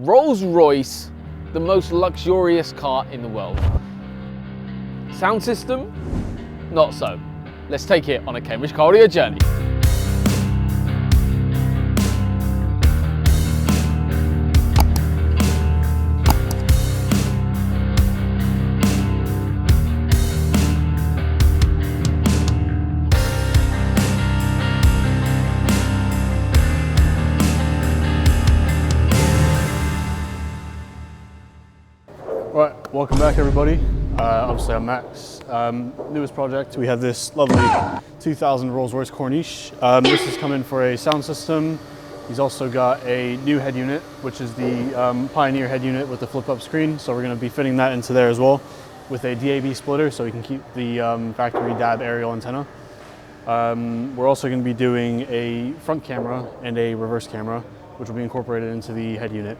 Rolls-Royce, the most luxurious car in the world. Sound system? Not so. Let's take it on a Cambridge car audio journey. Right, welcome back everybody. Obviously I'm Max. Newest project, we have this lovely 2000 Rolls-Royce Corniche. This is coming for a sound system. He's also got a new head unit, which is the Pioneer head unit with the flip-up screen. So we're going to be fitting that into there as well with a DAB splitter so we can keep the factory DAB aerial antenna. We're also going to be doing a front camera and a reverse camera, which will be incorporated into the head unit.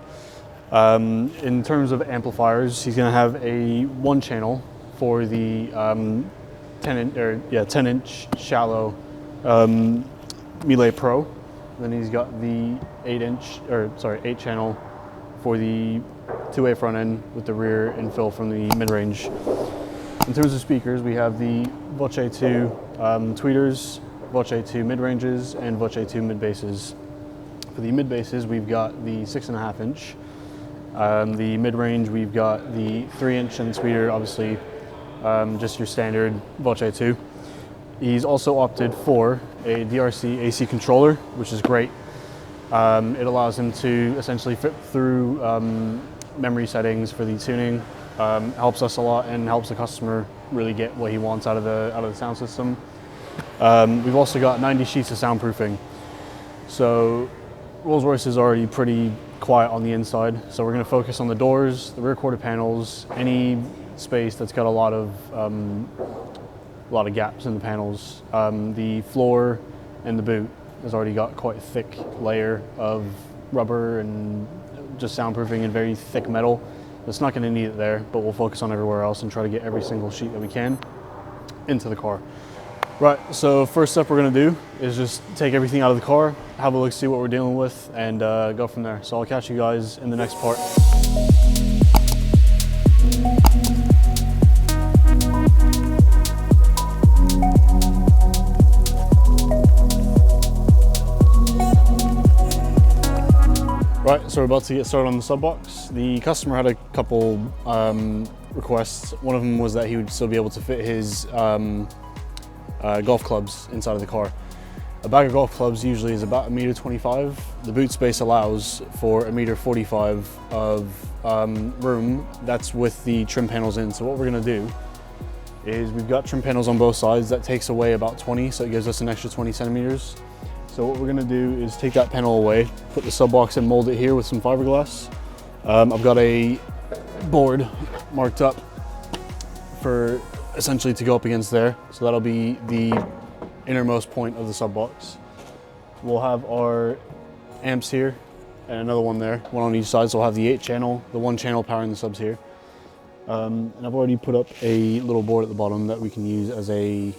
In terms of amplifiers, he's going to have a one channel for the 10-inch shallow Melee Pro. Then he's got the 8 channel for the two-way front end with the rear infill from the mid-range. In terms of speakers, we have the Voce 2 tweeters, Voce 2 mid-ranges, and Voce 2 mid-basses. For the mid-basses, we've got the 6.5-inch. The mid-range, we've got the 3-inch and tweeter, obviously just your standard Voce 2. He's also opted for a DRC AC controller, which is great. It allows him to essentially fit through memory settings for the tuning. Helps us a lot and helps the customer really get what he wants out of the sound system. We've also got 90 sheets of soundproofing. So Rolls-Royce is already pretty quiet on the inside, so we're going to focus on the doors, the rear quarter panels, any space that's got a lot of gaps in the panels. The floor and the boot has already got quite a thick layer of rubber and just soundproofing and very thick metal. It's not going to need it there, but we'll focus on everywhere else and try to get every single sheet that we can into the car. Right, so first step we're going to do is just take everything out of the car, have a look, see what we're dealing with, and go from there. So I'll catch you guys in the next part. Right, so we're about to get started on the sub box. The customer had a couple requests. One of them was that he would still be able to fit his golf clubs inside of the car. A bag of golf clubs usually is about 1.25 meters. The boot space allows for 1.45 meters of room. That's with the trim panels in. So what we're going to do is we've got trim panels on both sides. That takes away about 20, so it gives us an extra 20 centimeters. So what we're going to do is take that panel away, put the sub box and mold it here with some fiberglass. I've got a board marked up for essentially to go up against there, so that'll be the innermost point of the sub box. We'll have our amps here and another one there, one on each side, so we'll have the 8 channel, the 1 channel powering the subs here. And I've already put up a little board at the bottom that we can use as a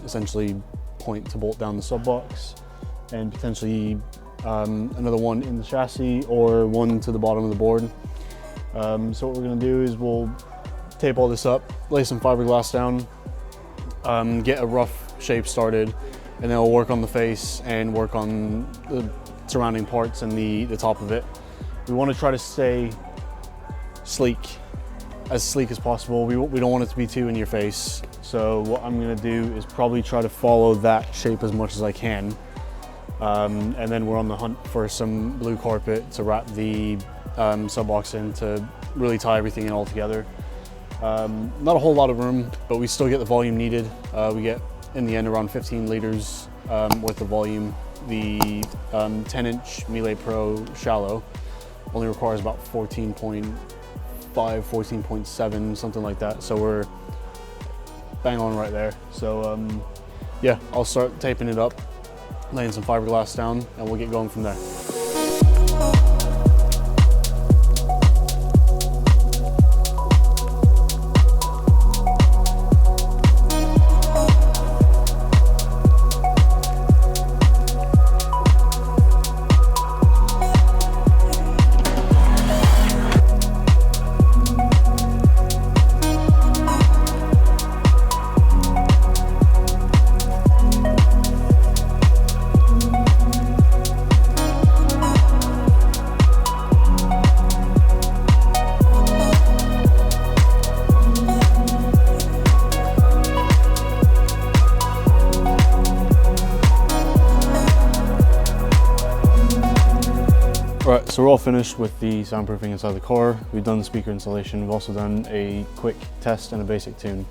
essentially point to bolt down the sub box, and potentially another one in the chassis or one to the bottom of the board. So what we're going to do is we'll tape all this up, lay some fiberglass down, get a rough shape started, and then we'll work on the face and work on the surrounding parts and the top of it. We want to try to stay sleek as possible. We don't want it to be too in your face. So what I'm going to do is probably try to follow that shape as much as I can. And then we're on the hunt for some blue carpet to wrap the sub box in to really tie everything in all together. Not a whole lot of room, but we still get the volume needed. We get, in the end, around 15 liters worth of volume. The 10-inch Melee Pro shallow only requires about 14.5, 14.7, something like that. So we're bang on right there. So yeah, I'll start taping it up, laying some fiberglass down, and we'll get going from there. so we're all finished with the soundproofing inside the car. We've done the speaker installation. We've also done a quick test and a basic tune.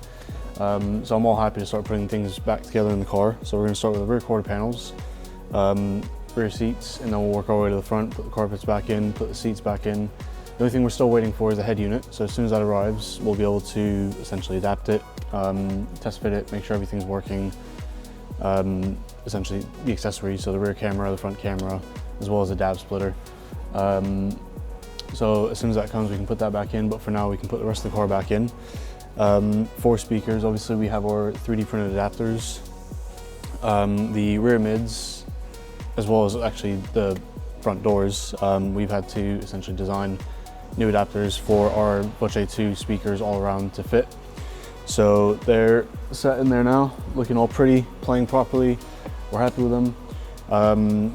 So I'm all happy to start putting things back together in the car. So we're going to start with the rear quarter panels, rear seats, and then we'll work our way to the front, put the carpets back in, put the seats back in. The only thing we're still waiting for is the head unit. So as soon as that arrives, we'll be able to essentially adapt it, test fit it, make sure everything's working. Essentially the accessories, so the rear camera, the front camera, as well as the DAB splitter. So as soon as that comes, we can put that back in, but for now we can put the rest of the car back in. 4 speakers, obviously we have our 3D printed adapters, the rear mids, as well as actually the front doors. We've had to essentially design new adapters for our Voce 2 speakers all around to fit. So they're set in there now, looking all pretty, playing properly. We're happy with them.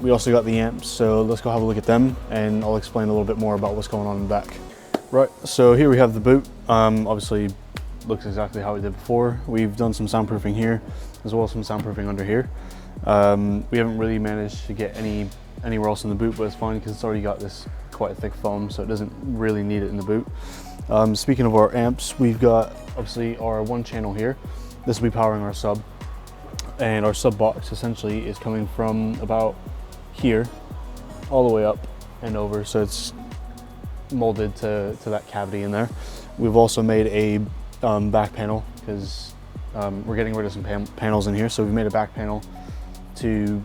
We also got the amps, so let's go have a look at them and I'll explain a little bit more about what's going on in the back. Right, so here we have the boot. Obviously looks exactly how we did before. We've done some soundproofing here, as well as some soundproofing under here. We haven't really managed to get anywhere else in the boot, but it's fine because it's already got this quite thick foam, so it doesn't really need it in the boot. Speaking of our amps, we've got obviously our 1 channel here. This will be powering our sub, and our sub box essentially is coming from about here all the way up and over, so it's molded to that cavity in there. We've also made a back panel because we're getting rid of some panels in here, so we've made a back panel to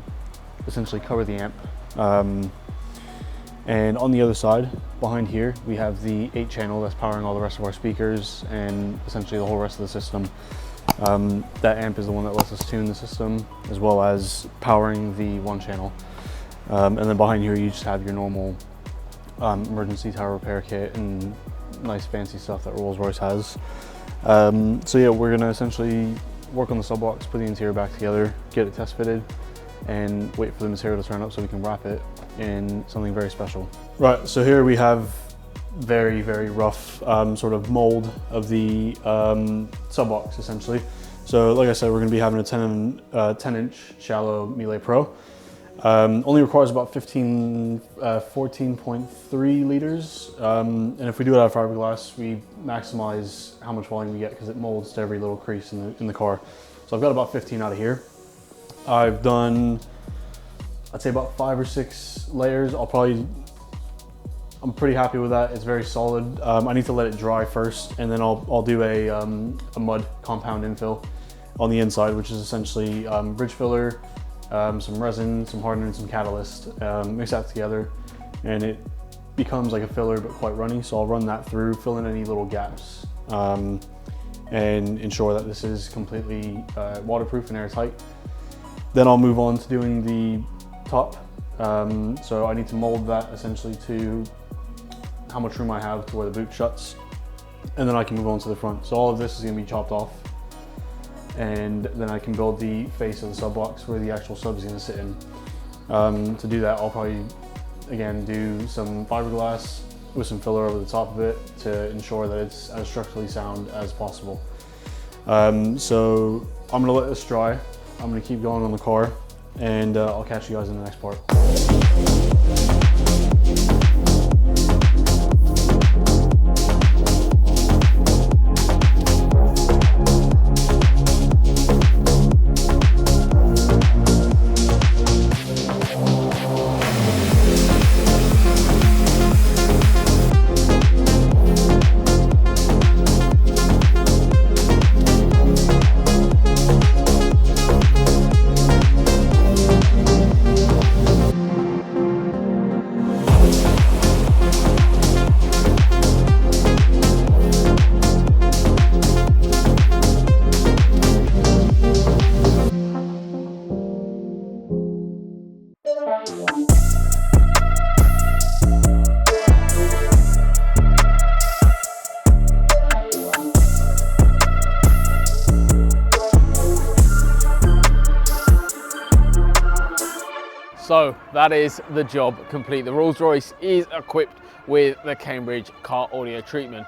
essentially cover the amp. And on the other side, behind here, we have the 8 channel that's powering all the rest of our speakers and essentially the whole rest of the system. That amp is the one that lets us tune the system, as well as powering the 1 channel. And then behind here, you just have your normal emergency tower repair kit and nice fancy stuff that Rolls-Royce has. So yeah, we're gonna essentially work on the sub box, put the interior back together, get it test fitted, and wait for the material to turn up so we can wrap it in something very special. Right, so here we have very, very rough sort of mold of the sub box essentially. So like I said, we're gonna be having a 10-inch shallow Miele Pro. Only requires about 14.3 liters. And if we do it out of fiberglass, we maximize how much volume we get because it molds to every little crease in the car. So I've got about 15 out of here. I've done, I'd say about 5 or 6 layers. I'm pretty happy with that. It's very solid. I need to let it dry first, and then I'll do a mud compound infill on the inside, which is essentially bridge filler, some resin, some hardener, and some catalyst. Mix that together, and it becomes like a filler, but quite runny. So I'll run that through, fill in any little gaps, and ensure that this is completely waterproof and airtight. Then I'll move on to doing the top. So I need to mold that essentially to how much room I have to where the boot shuts, and then I can move on to the front. So all of this is going to be chopped off, and then I can build the face of the sub box where the actual sub is going to sit in. To do that, I'll probably again do some fiberglass with some filler over the top of it to ensure that it's as structurally sound as possible. So I'm going to let this dry. I'm going to keep going on the car, and I'll catch you guys in the next part. So that is the job complete. The Rolls-Royce is equipped with the Cambridge car audio treatment.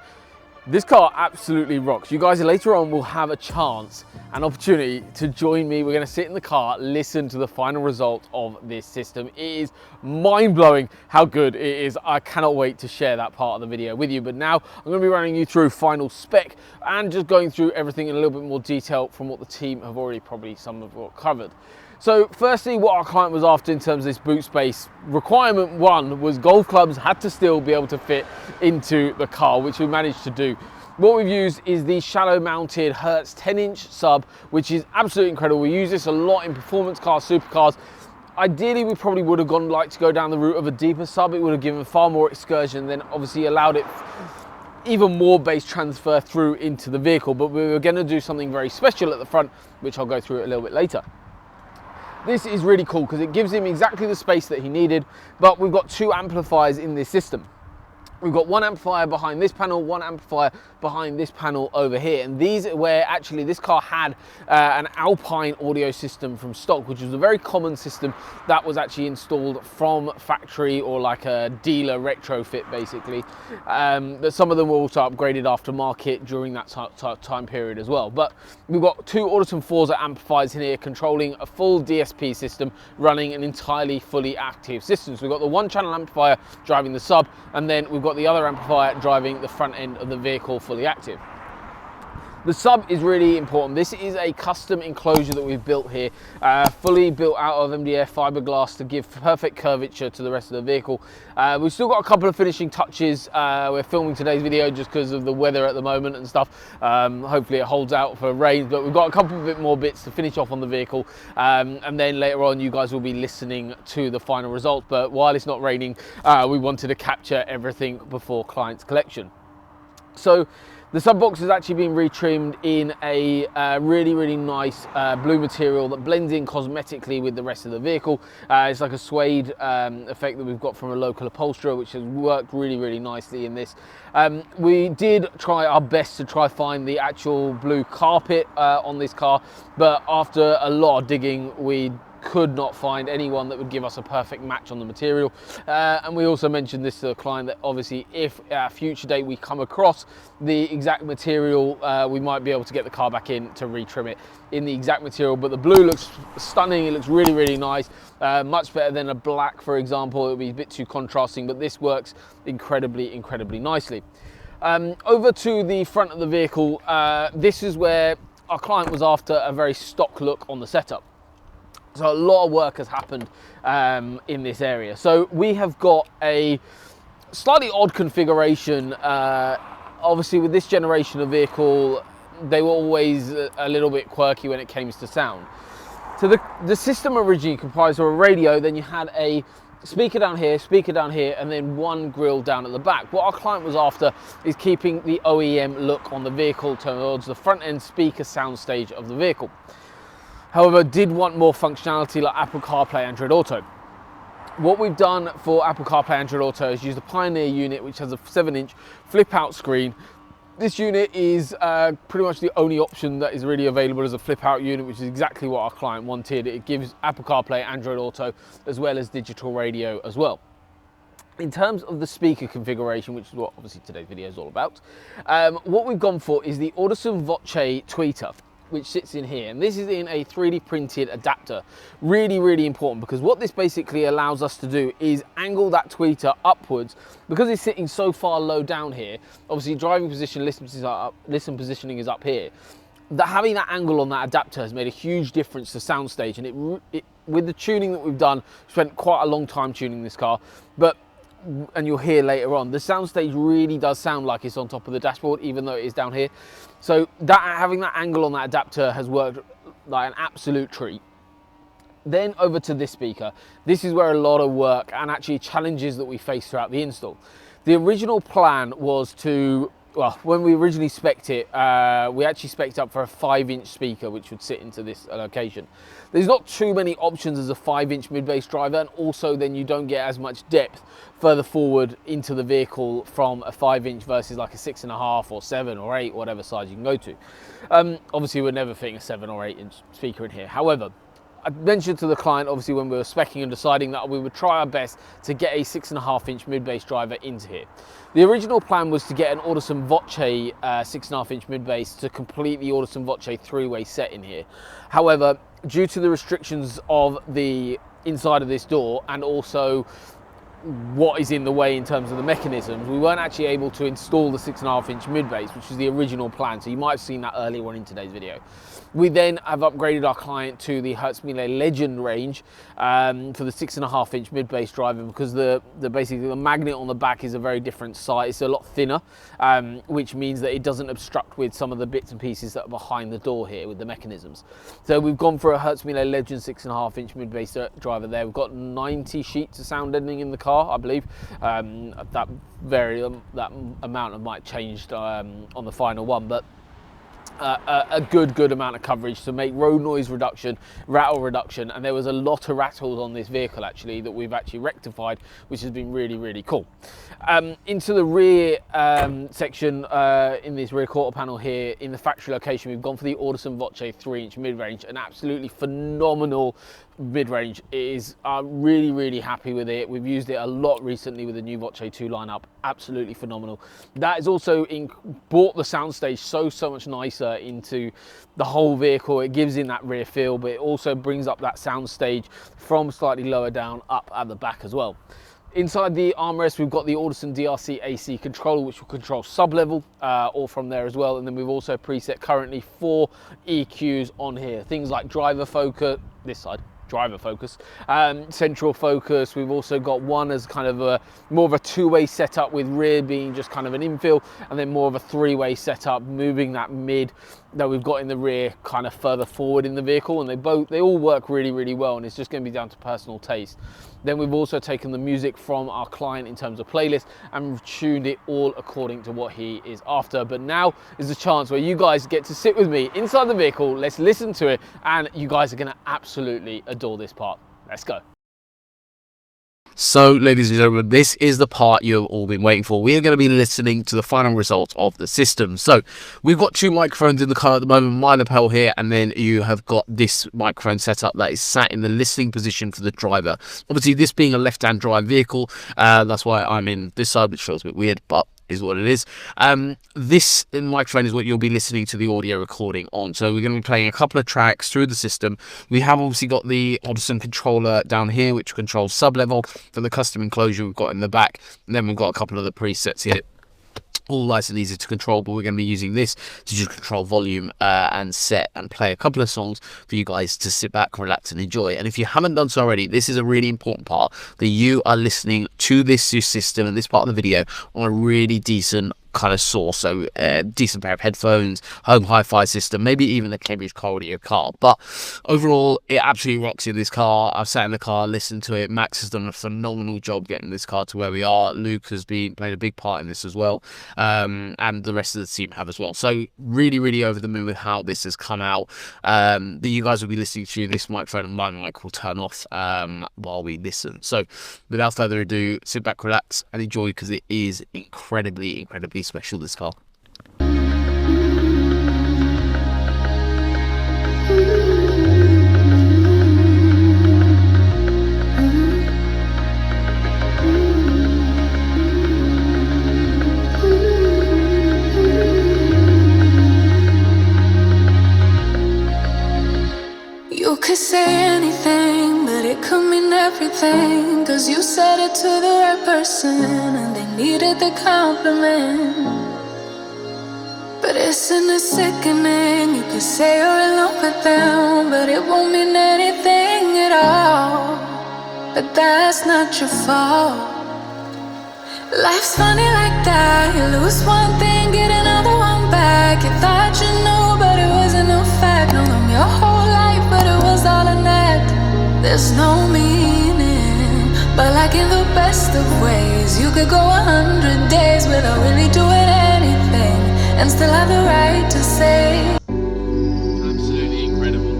This car absolutely rocks. You guys later on will have a chance, an opportunity to join me. We're going to sit in the car, listen to the final result of this system. It is mind-blowing how good it is. I cannot wait to share that part of the video with you. But now I'm going to be running you through final spec and just going through everything in a little bit more detail from what the team have already probably some of what covered. So firstly, what our client was after in terms of this boot space, requirement one was golf clubs had to still be able to fit into the car, which we managed to do. What we've used is the shallow mounted Hertz 10-inch sub, which is absolutely incredible. We use this a lot in performance cars, supercars. Ideally, we probably would have like to go down the route of a deeper sub. It would have given far more excursion, then obviously allowed it even more bass transfer through into the vehicle. But we were going to do something very special at the front, which I'll go through a little bit later. This is really cool because it gives him exactly the space that he needed, but we've got two amplifiers in this system. We've got one amplifier behind this panel, one amplifier behind this panel over here. And these are where actually this car had an Alpine audio system from stock, which was a very common system that was actually installed from factory or like a dealer retrofit basically. But some of them were also upgraded aftermarket during that time period as well. But we've got two Auditon Forza amplifiers in here controlling a full DSP system running an entirely fully active system. So we've got the one channel amplifier driving the sub, and then we've got the other amplifier driving the front end of the vehicle fully active. The sub is really important. This is a custom enclosure that we've built here, fully built out of MDF fiberglass to give perfect curvature to the rest of the vehicle. We've still got a couple of finishing touches. We're filming today's video just because of the weather at the moment and stuff. Hopefully it holds out for rain, but we've got a couple of more bits to finish off on the vehicle. And then later on, you guys will be listening to the final result. But while it's not raining, we wanted to capture everything before client's collection. So the sub box has actually been retrimmed in a really nice blue material that blends in cosmetically with the rest of the vehicle. It's like a suede effect that we've got from a local upholsterer, which has worked really nicely in this. We did try our best to try find the actual blue carpet on this car, but after a lot of digging, we could not find anyone that would give us a perfect match on the material. And we also mentioned this to the client that obviously if at a future date we come across the exact material, we might be able to get the car back in to retrim it in the exact material. But the blue looks stunning, it looks really nice, much better than a black, for example. It would be a bit too contrasting, but this works incredibly nicely. Over to the front of the vehicle, this is where our client was after a very stock look on the setup. So a lot of work has happened in this area. So we have got a slightly odd configuration. Obviously with this generation of vehicle, they were always a little bit quirky when it came to sound. So the system originally comprised of a radio, then you had a speaker down here, and then one grille down at the back. What our client was after is keeping the OEM look on the vehicle towards the front end speaker soundstage of the vehicle. However, did want more functionality like Apple CarPlay, Android Auto. What we've done for Apple CarPlay, Android Auto is use the Pioneer unit, which has a 7-inch flip-out screen. This unit is pretty much the only option that is really available as a flip-out unit, which is exactly what our client wanted. It gives Apple CarPlay, Android Auto, as well as digital radio as well. In terms of the speaker configuration, which is what obviously today's video is all about, what we've gone for is the Audison Voce tweeter, which sits in here, and this is in a 3D printed adapter. Really important, because what this basically allows us to do is angle that tweeter upwards. Because it's sitting so far low down here, obviously driving position, listen positioning is up here. Having that angle on that adapter has made a huge difference to soundstage, and with the tuning that we've done, spent quite a long time tuning this car, and you'll hear later on, the soundstage really does sound like it's on top of the dashboard, even though it is down here. So having that angle on that adapter has worked like an absolute treat. Then over to this speaker. This is where a lot of work and actually challenges that we face throughout the install. The original plan was to, well, when we originally spec'd it, we actually spec'd up for a 5-inch speaker, which would sit into this location. There's not too many options as a 5-inch mid-bass driver, and also then you don't get as much depth further forward into the vehicle from a 5-inch versus like a 6.5 or 7 or 8, whatever size you can go to. Obviously we're never fitting a 7 or 8-inch speaker in here. However, I mentioned to the client, obviously, when we were speccing and deciding that we would try our best to get a 6.5-inch mid-bass driver into here. The original plan was to get an Audison Voce 6.5-inch mid-bass to complete the Audison Voce 3-way set in here. However, due to the restrictions of the inside of this door and also what is in the way in terms of the mechanisms, we weren't actually able to install the 6.5-inch mid-bass, which was the original plan. So you might have seen that earlier on in today's video. We then have upgraded our client to the Horningsea Legend range for the 6.5-inch mid-bass driver, because basically the magnet on the back is a very different size. It's a lot thinner, which means that it doesn't obstruct with some of the bits and pieces that are behind the door here with the mechanisms. So we've gone for a Horningsea Legend 6.5-inch mid-bass driver there. We've got 90 sheets of sound deadening in the car, I believe. That amount might changed on the final one, but a good amount of coverage to make road noise reduction, rattle reduction, and there was a lot of rattles on this vehicle actually that we've actually rectified, which has been really cool. Into the rear section, in this rear quarter panel here in the factory location, we've gone for the Audison Voce 3-inch mid-range, an absolutely phenomenal mid-range. It is really happy with it. We've used it a lot recently with the new Voce 2 lineup. Absolutely phenomenal. That is also brought the soundstage so much nicer into the whole vehicle. It gives in that rear feel, but it also brings up that soundstage from slightly lower down up at the back as well. Inside the armrest, we've got the Audison DRC AC controller, which will control sub-level, all from there as well. And then we've also preset currently 4 EQs on here. Things like driver focus, this side, driver focus, central focus. We've also got one as kind of more of a 2-way setup, with rear being just kind of an infill, and then more of a 3-way setup, moving that mid that we've got in the rear kind of further forward in the vehicle. And they all work really well, and it's just going to be down to personal taste. Then we've also taken the music from our client in terms of playlist, and we've tuned it all according to what he is after. But now is the chance where you guys get to sit with me inside the vehicle. Let's listen to it, and you guys are going to absolutely adore this part. Let's go. So, ladies and gentlemen, this is the part you've all been waiting for. We are going to be listening to the final results of the system. So, we've got 2 microphones in the car at the moment, my lapel here, and then you have got this microphone set up that is sat in the listening position for the driver. Obviously, this being a left-hand drive vehicle, that's why I'm in this side, which feels a bit weird, but is what it is. This microphone is what you'll be listening to the audio recording on. So we're going to be playing a couple of tracks through the system. We have obviously got the Audison controller down here, which controls sub-level, for the custom enclosure we've got in the back. And then we've got a couple of the presets here, all nice and easy to control, but we're going to be using this to just control volume and set and play a couple of songs for you guys to sit back, relax and enjoy. And if you haven't done so already, this is a really important part, that you are listening to this system and this part of the video on a really decent kind of source, so decent pair of headphones, home hi-fi system, maybe even a Cambridge car audio car. But overall, it absolutely rocks in this car. I've sat in the car, listened to it. Max has done a phenomenal job getting this car to where we are. Luke has played a big part in this as well, and the rest of the team have as well. So really over the moon with how this has come out. That you guys will be listening to this microphone, and my mic will turn off while we listen. So without further ado, sit back, relax and enjoy, because it is incredibly special, this car. You could say anything, but it could mean everything, 'cause you said it to the right person and they needed the compliment. But isn't it sickening? You could say you're in love with them, but it won't mean anything at all. But that's not your fault. Life's funny like that. You lose one thing, get another one back. You thought you knew, but it wasn't a fact. Known them your whole life, but it was all an act. There's no meaning, but like in the best of ways, you could go 100 days without really doing anything and still have the right to say. Absolutely incredible.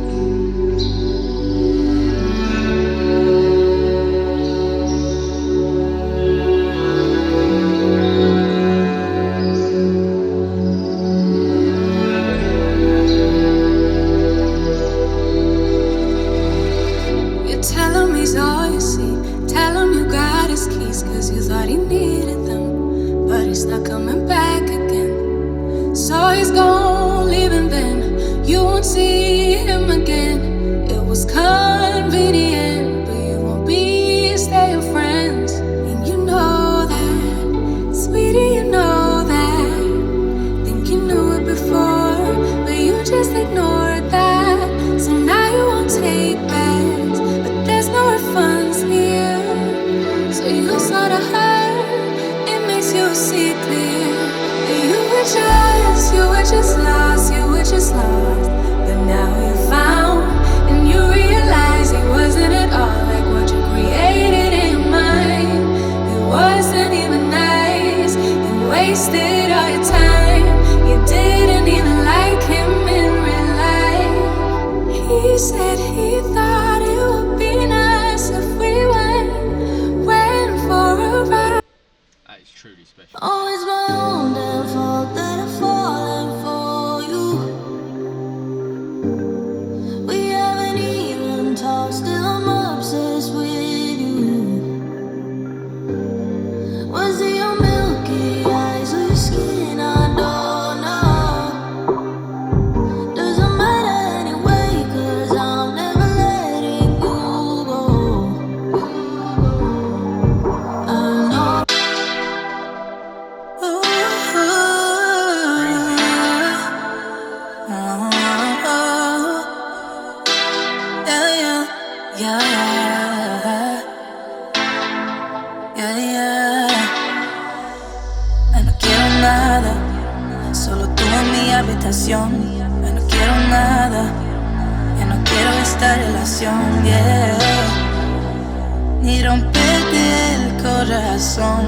he's not coming back again. So he's gone, leaving then. You won't see him again. It was convenient, but you won't be staying friends. And you know that, sweetie, you know that. Think you knew it before, but you just ignored that. So now you won't take backs, but there's no refunds here. So you sort of hurt, it makes you see clear that you were just lost, you were just lost. But now you're found, and you realize it wasn't at all like what you created in your mind. It wasn't even nice, you wasted all your time. You didn't even like him in real life. He said he thought it would be nice if we went for a ride. That is truly special. Oh, it's my own damn fault that I've fallen for you. We haven't even talked, still I'm obsessed with you. Was it your milky eyes or your skin? I don't know. Doesn't matter anyway, 'cause I'm never letting you go. I know. No quiero nada, solo tú en mi habitación. Ya no quiero nada, ya no quiero esta relación, yeah. Ni romperte el corazón,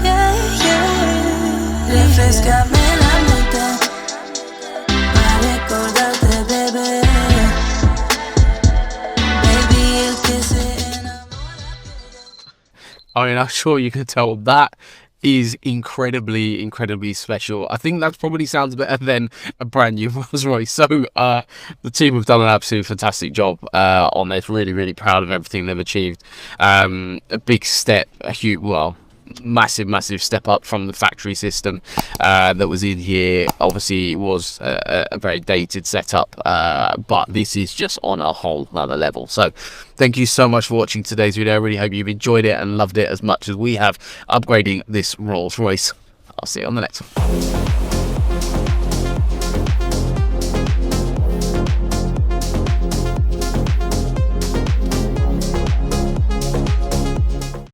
yeah, yeah. Refrescame la mente para recordarte, bebé. Baby, el que se enamora. I mean, I'm sure you can tell that is incredibly special. I think that probably sounds better than a brand new Rolls-Royce. So the team have done an absolute fantastic job on this. Really proud of everything they've achieved. A big step, a huge, well, massive step up from the factory system that was in here. Obviously it was a very dated setup, but this is just on a whole other level. So thank you so much for watching today's video. I really hope you've enjoyed it and loved it as much as we have upgrading this Rolls-Royce. I'll see you on the next one.